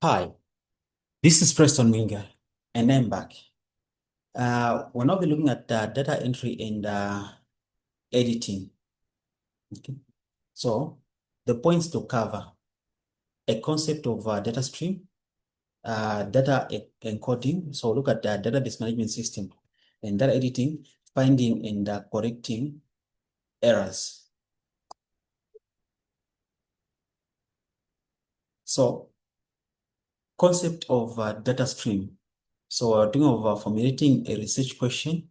Hi, this is Preston Minga, and I'm back. We'll now be looking at data entry and editing. Okay. So, the points to cover: a concept of data stream, data encoding. So, look at the database management system and data editing, finding and correcting errors. So, concept of data stream. So, we're talking of formulating a research question.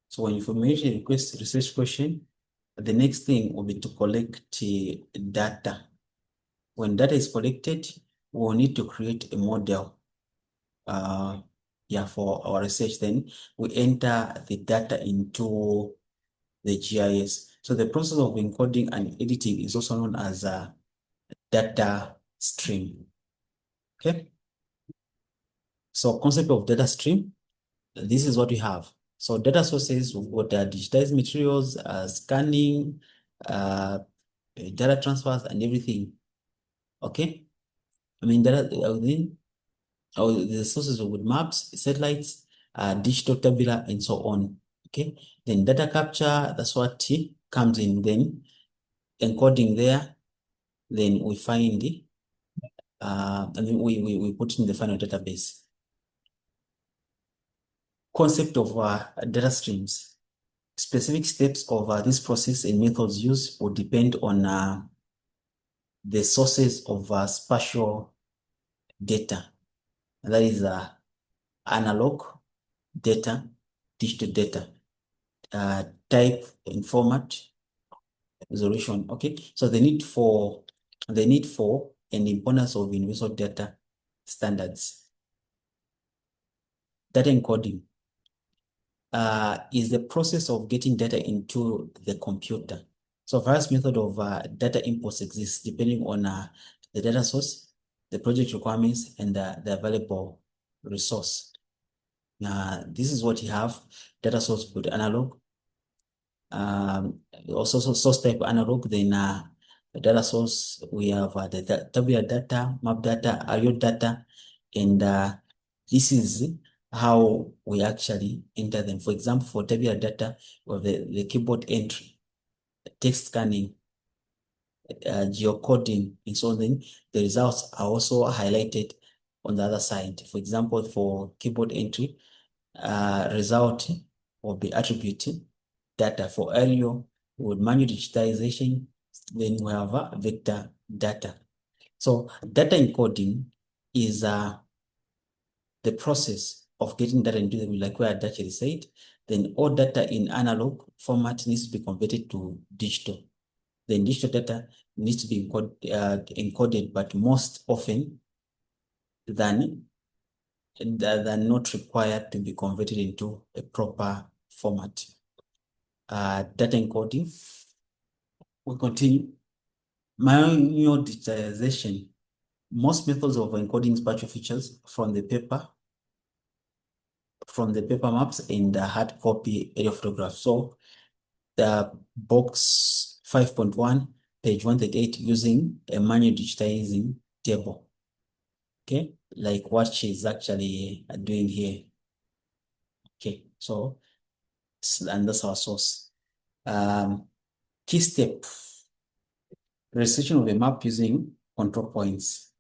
So when you formulate a research question, the next thing will be to collect data. When data is collected, we'll need to create a model for our research. Then we enter the data into the GIS. So the process of encoding and editing is also known as a data stream. Okay. So concept of data stream, this is what we have. So data sources, we've got digitized materials, scanning, data transfers, and everything. Okay. I mean, the sources with maps, satellites, digital tabular, and so on. Okay. Then data capture, that's what comes in. Then encoding there. Then we find and then we put in the final database. Concept of data streams. Specific steps of this process and methods used will depend on the sources of spatial data. That is analog data, digital data, type and format, resolution. Okay, so the need for and importance of universal data standards. Data encoding is the process of getting data into the computer. So various method of data imports exists depending on the data source, the project requirements, and the available resource. This is what you have: data source with analog, also source type analog. Then the data source, we have the tabular data, map data, aerial data, and this is how we actually enter them. For example, for tabular data, we have the keyboard entry, text scanning, geocoding, and so on. Then the results are also highlighted on the other side. For example, for keyboard entry, result will be attribute data. For aerial, with manual digitization, then we have vector data. So data encoding is the process of getting data into them, like where Dutch said. Then all data in analog format needs to be converted to digital. Then digital data needs to be encoded, but most often than not required to be converted into a proper format. Data encoding. We continue. Manual digitization. Most methods of encoding spatial features from the paper maps and the hard copy aerial photographs. So the box 5.1, page 138, using a manual digitizing table. Okay, like what she's actually doing here. Okay, so and that's our source. Key step: registration of a map using control points.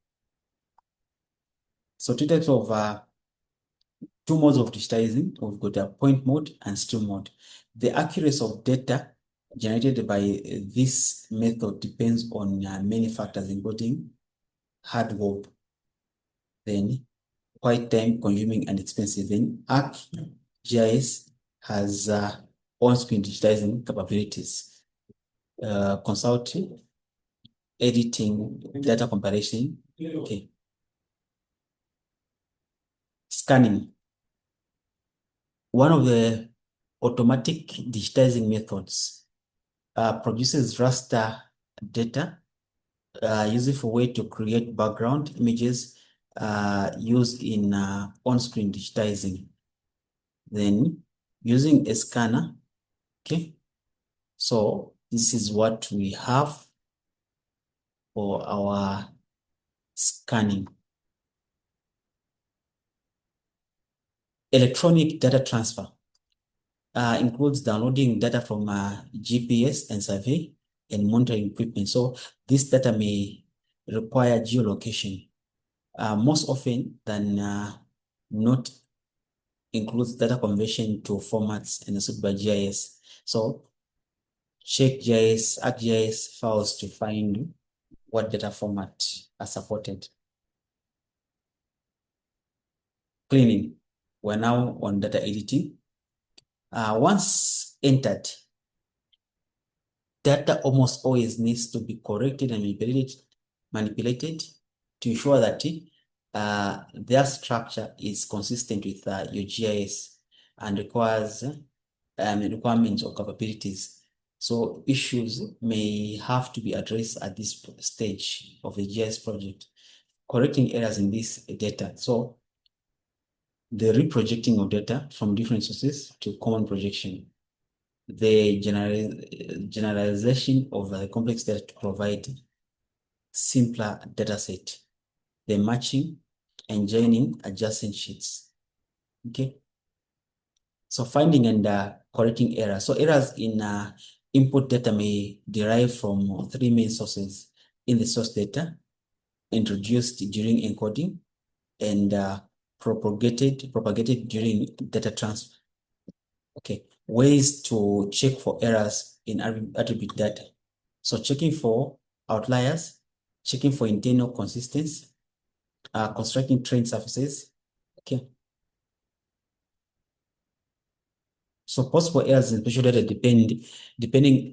So two types of two modes of digitizing. We've got a point mode and stream mode. The accuracy of data generated by this method depends on many factors, including hard work, then quite time consuming and expensive. Then ArcGIS has on-screen digitizing capabilities, consulting, editing, data comparison. Okay. Scanning. One of the automatic digitizing methods produces raster data, useful way to create background images used in on-screen digitizing. Then using a scanner, okay? So this is what we have for our scanning. Electronic data transfer includes downloading data from GPS and survey and monitoring equipment. So this data may require geolocation. Most often than not includes data conversion to formats enabled by GIS. So check GIS, ArcGIS files to find what data format are supported. Cleaning. We're now on data editing. Once entered, data almost always needs to be corrected and manipulated to ensure that their structure is consistent with your GIS and requires requirements or capabilities. So issues may have to be addressed at this stage of the GIS project, correcting errors in this data. So the reprojecting of data from different sources to common projection, the generalization of the complex data to provide simpler data set, the matching and joining adjacent sheets. Okay. So finding and correcting errors. So errors in input data may derive from three main sources in the source data, introduced during encoding, and propagated during data transfer. Okay, ways to check for errors in attribute data. So checking for outliers, checking for internal consistency, constructing trend surfaces. Okay. So possible errors in spatial data depending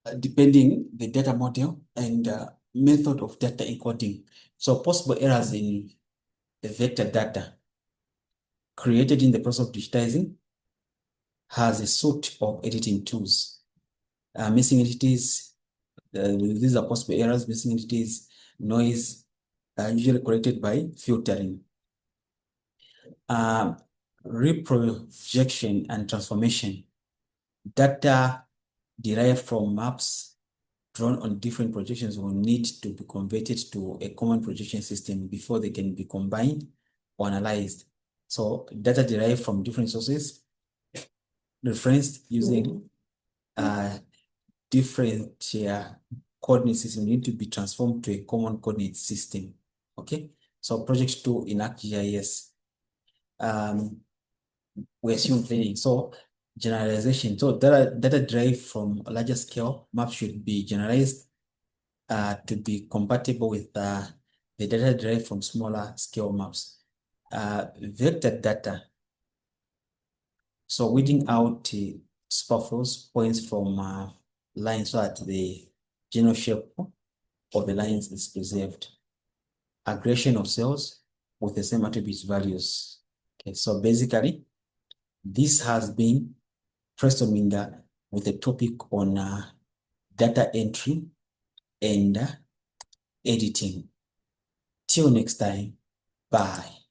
the data model and method of data encoding. So possible errors in the vector data created in the process of digitizing has a suite of editing tools. Missing entities, these are possible errors, missing entities, noise, usually corrected by filtering. Reprojection and transformation. Data derived from maps drawn on different projections will need to be converted to a common projection system before they can be combined or analyzed. So data derived from different sources, referenced using different coordinate system need to be transformed to a common coordinate system. Okay, so project 2 in ArcGIS. We assume training. So generalization. So data derived from a larger scale maps should be generalized to be compatible with the data derived from smaller scale maps. Vector data. So weeding out superfluous points from lines so that the general shape of the lines is preserved. Aggregation of cells with the same attributes values. Okay, so basically, this has been Preston Minga with a topic on data entry and editing. Till next time, bye.